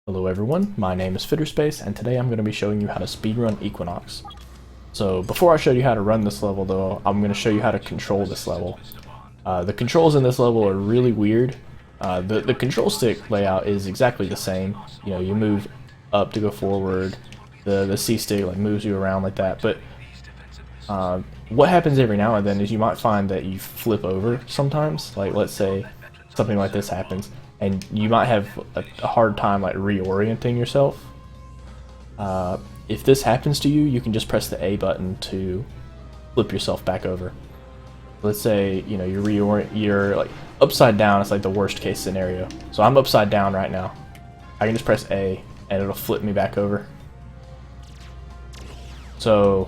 Hello everyone, my name is FitterSpace, and today I'm going to be showing you how to speedrun Equinox. So before I show you how to run this level though, I'm going to show you how to control this level. The controls in this level are really weird. The control stick layout is exactly the same. You know, you move up to go forward, the C stick like moves you around like that, but what happens every now and then is you might find that you flip over sometimes. Like let's say something like this happens, and you might have a hard time like reorienting yourself. If this happens to you, you can just press the A button to flip yourself back over. Let's say you know you're like upside down. It's like the worst case scenario. So I'm upside down right now. I can just press A and it'll flip me back over. So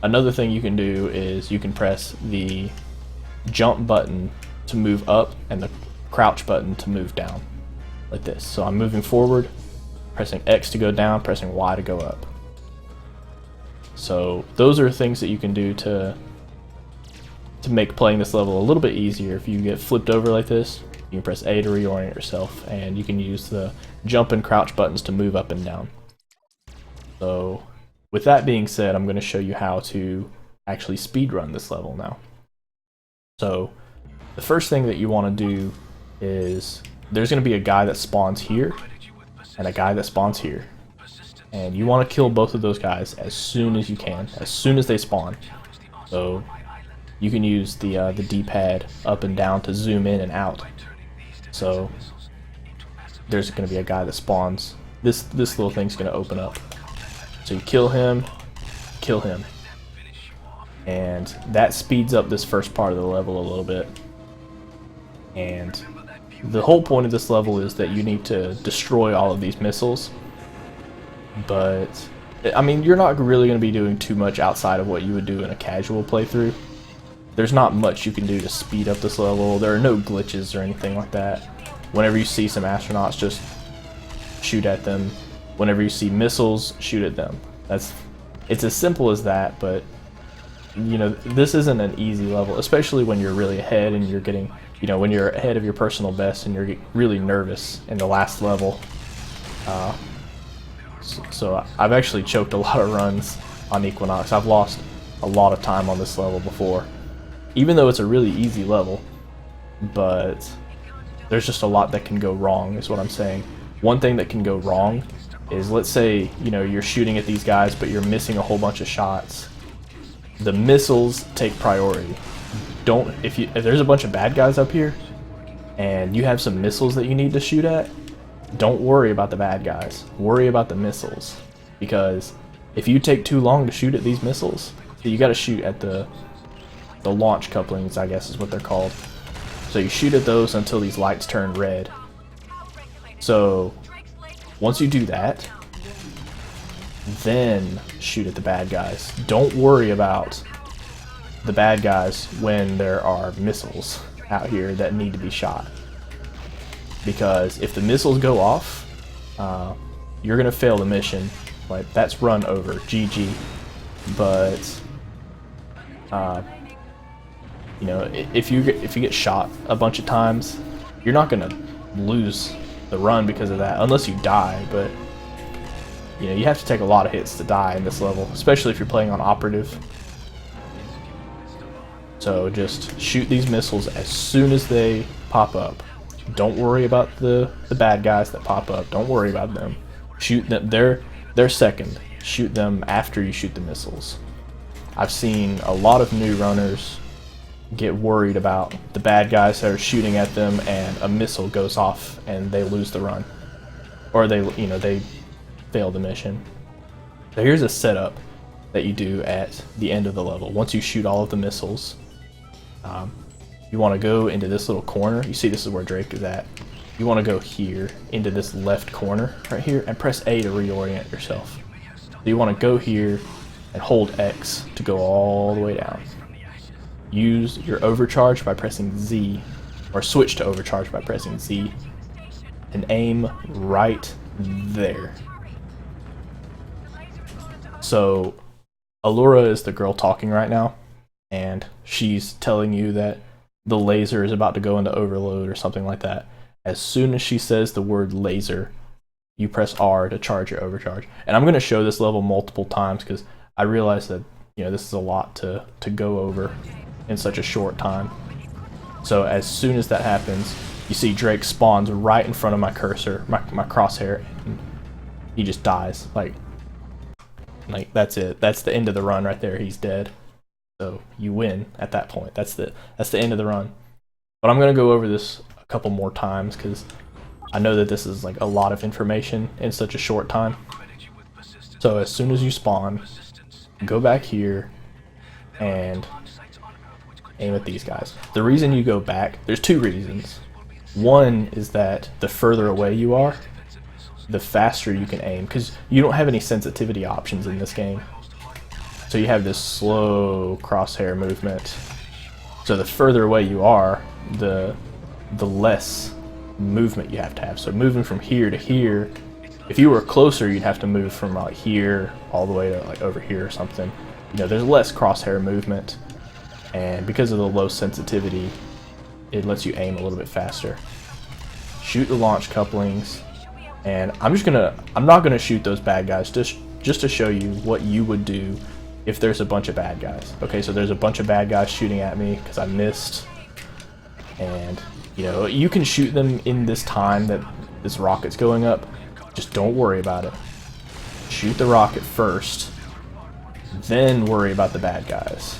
another thing you can do is you can press the jump button to move up and the crouch button to move down, like this. So I'm moving forward, pressing X to go down, pressing Y to go up. So those are things that you can do to make playing this level a little bit easier. If you get flipped over like this, you can press A to reorient yourself, and you can use the jump and crouch buttons to move up and down. So with that being said, I'm going to show you how to actually speedrun this level now. So the first thing that you want to do is there's going to be a guy that spawns here and a guy that spawns here, and you want to kill both of those guys as soon as you can, as soon as they spawn. So you can use the D-pad up and down to zoom in and out. So there's going to be a guy that spawns. This little thing's going to open up. So you kill him, and that speeds up this first part of the level a little bit. And the whole point of this level is that you need to destroy all of these missiles. But I mean, you're not really going to be doing too much outside of what you would do in a casual playthrough. There's not much you can do to speed up this level. There are no glitches or anything like that. Whenever you see some astronauts, just shoot at them. Whenever you see missiles, shoot at them. It's as simple as that, but you know, this isn't an easy level, especially when you're really ahead and you're getting, you know, when you're ahead of your personal best and you're really nervous in the last level. So I've actually choked a lot of runs on Equinox. I've lost a lot of time on this level before, even though it's a really easy level, but there's just a lot that can go wrong is what I'm saying. One thing that can go wrong is, let's say, you know, you're shooting at these guys but you're missing a whole bunch of shots. The missiles take priority. If there's a bunch of bad guys up here and you have some missiles that you need to shoot at, don't worry about the bad guys. Worry about the missiles, because if you take too long to shoot at these missiles, you got to shoot at the launch couplings, I guess is what they're called. So you shoot at those until these lights turn red. So once you do that, then shoot at the bad guys. Don't worry about the bad guys when there are missiles out here that need to be shot, because if the missiles go off, you're gonna fail the mission. Like, that's run over, GG. But you know, if you get shot a bunch of times, you're not gonna lose the run because of that, unless you die. But you know, you have to take a lot of hits to die in this level, especially if you're playing on operative. So just shoot these missiles as soon as they pop up. Don't worry about the bad guys that pop up. Don't worry about them. Shoot them. They're second. Shoot them after you shoot the missiles. I've seen a lot of new runners get worried about the bad guys that are shooting at them and a missile goes off and they lose the run, or they fail the mission. So here's a setup that you do at the end of the level. Once you shoot all of the missiles, you want to go into this little corner. You see, this is where Drake is at. You want to go here into this left corner right here and press A to reorient yourself. So you want to go here and hold X to go all the way down. Use your overcharge by pressing Z, or switch to overcharge by pressing Z, and aim right there. So Allura is the girl talking right now, and she's telling you that the laser is about to go into overload or something like that. As soon as she says the word laser, you press R to charge your overcharge. And I'm going to show this level multiple times because I realize that, you know, this is a lot to go over in such a short time. So as soon as that happens, you see Drake spawns right in front of my cursor, my crosshair, and he just dies. Like that's it. That's the end of the run right there. He's dead. So you win at that point. That's the end of the run. But I'm gonna go over this a couple more times because I know that this is like a lot of information in such a short time. So as soon as you spawn, go back here and aim at these guys. The reason you go back, there's two reasons. One is that the further away you are, the faster you can aim, because you don't have any sensitivity options in this game. So you have this slow crosshair movement. So the further away you are, the less movement you have to have. So moving from here to here, if you were closer, you'd have to move from like here all the way to like over here or something. You know, there's less crosshair movement, and because of the low sensitivity, it lets you aim a little bit faster. Shoot the launch couplings, and I'm not gonna shoot those bad guys just to show you what you would do if there's a bunch of bad guys. Okay, so there's a bunch of bad guys shooting at me because I missed, and you know, you can shoot them in this time that this rocket's going up. Just don't worry about it. Shoot the rocket first, then worry about the bad guys.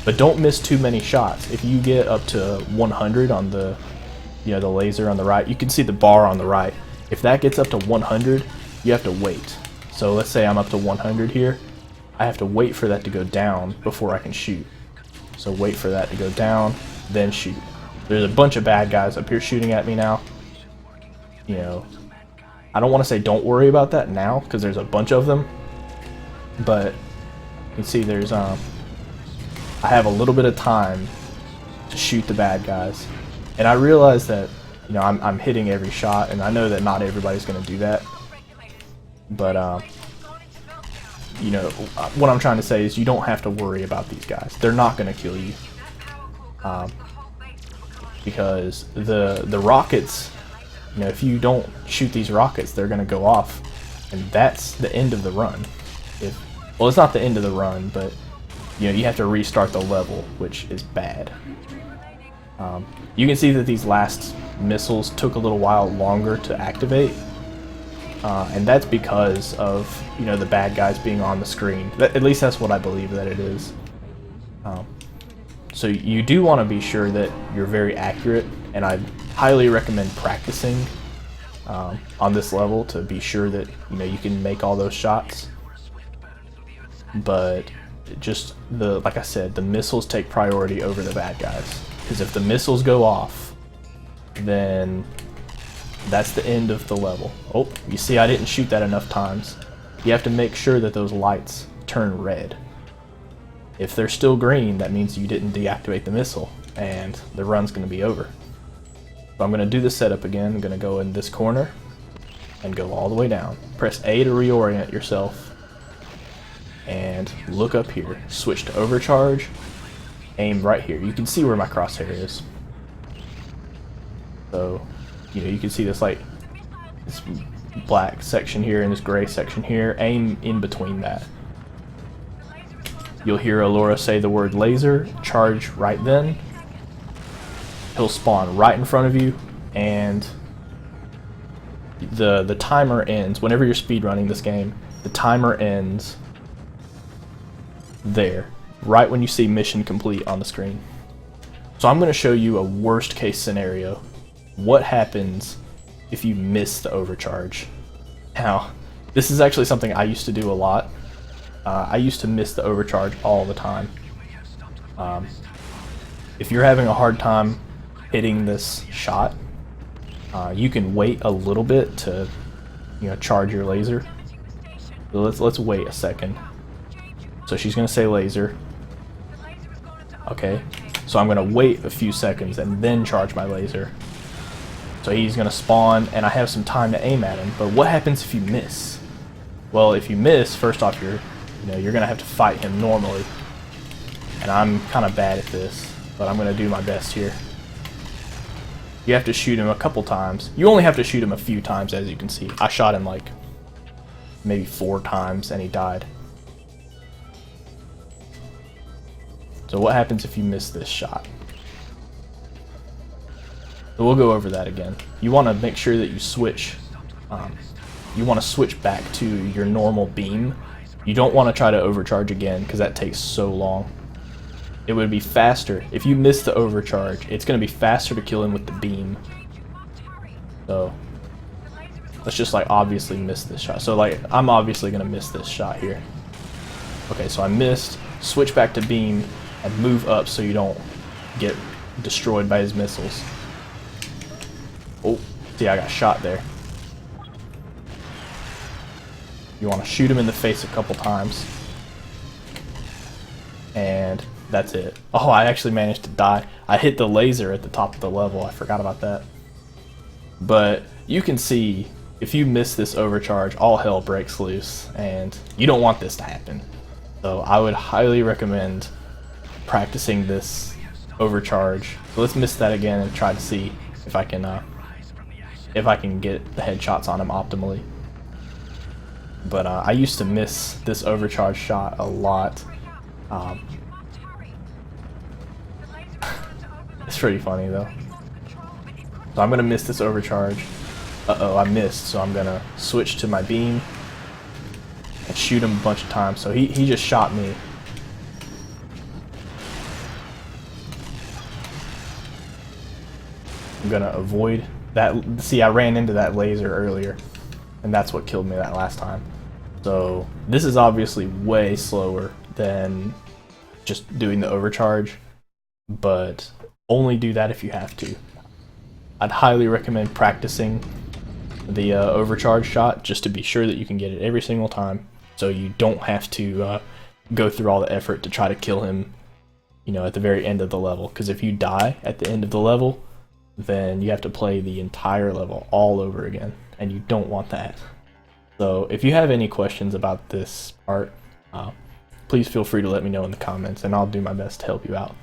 But don't miss too many shots. If you get up to 100 on the, you know, the laser on the right, you can see the bar on the right. If that gets up to 100, you have to wait. So let's say I'm up to 100 here. I have to wait for that to go down before I can shoot. So wait for that to go down, then shoot. There's a bunch of bad guys up here shooting at me now. You know, I don't want to say don't worry about that now because there's a bunch of them. But you can see there's I have a little bit of time to shoot the bad guys. And I realize that, you know, I'm hitting every shot, and I know that not everybody's going to do that. But you know, what I'm trying to say is you don't have to worry about these guys. They're not going to kill you. Because the rockets, you know, if you don't shoot these rockets, they're going to go off, and that's the end of the run. Well, it's not the end of the run, but you know, you have to restart the level, which is bad. You can see that these last missiles took a little while longer to activate, and that's because of, you know, the bad guys being on the screen. At least that's what I believe that it is. So you do want to be sure that you're very accurate, and I highly recommend practicing on this level to be sure that, you know, you can make all those shots. But just like I said, the missiles take priority over the bad guys, because if the missiles go off, then that's the end of the level. Oh, you see, I didn't shoot that enough times. You have to make sure that those lights turn red. If they're still green, that means you didn't deactivate the missile, and the run's going to be over. So I'm going to do the setup again. I'm going to go in this corner and go all the way down. Press A to reorient yourself, and look up here. Switch to overcharge. Aim right here. You can see where my crosshair is. So, you know, you can see this like this black section here and this gray section here. Aim in between that. You'll hear Allura say the word laser, charge right then. He'll spawn right in front of you, and the timer ends. Whenever you're speedrunning this game, the timer ends there, right when you see mission complete on the screen. So I'm going to show you a worst case scenario. What happens if you miss the overcharge? Now, this is actually something I used to do a lot. I used to miss the overcharge all the time. If you're having a hard time hitting this shot, you can wait a little bit to, you know, charge your laser. So let's wait a second. So she's gonna say laser. Okay, so I'm gonna wait a few seconds and then charge my laser. So he's gonna spawn, and I have some time to aim at him. But what happens if you miss? Well, if you miss, first off, you're gonna have to fight him normally, and I'm kind of bad at this, but I'm gonna do my best here. You have to shoot him a couple times. You only have to shoot him a few times, as you can see. I shot him like maybe 4 times and he died. So what happens if you miss this shot? So we'll go over that again. You want to make sure that you switch. You want to switch back to your normal beam. You don't want to try to overcharge again because that takes so long. It would be faster if you miss the overcharge. It's going to be faster to kill him with the beam. So let's just like obviously miss this shot. So like I'm obviously going to miss this shot here. Okay, so I missed. Switch back to beam and move up so you don't get destroyed by his missiles. Oh, see, I got shot there. You want to shoot him in the face a couple times. And that's it. Oh, I actually managed to die. I hit the laser at the top of the level. I forgot about that. But you can see, if you miss this overcharge, all hell breaks loose. And you don't want this to happen. So I would highly recommend practicing this overcharge. So let's miss that again and try to see if I can get the headshots on him optimally. But I used to miss this overcharge shot a lot. It's pretty funny though. So I'm gonna miss this overcharge. Uh-oh, I missed, so I'm gonna switch to my beam and shoot him a bunch of times. So he just shot me. I'm gonna avoid that. See, I ran into that laser earlier, and that's what killed me that last time. So this is obviously way slower than just doing the overcharge, but only do that if you have to. I'd highly recommend practicing the overcharge shot just to be sure that you can get it every single time, so you don't have to go through all the effort to try to kill him, you know, at the very end of the level. Because if you die at the end of the level, then you have to play the entire level all over again, and you don't want that. So if you have any questions about this part, please feel free to let me know in the comments, and I'll do my best to help you out.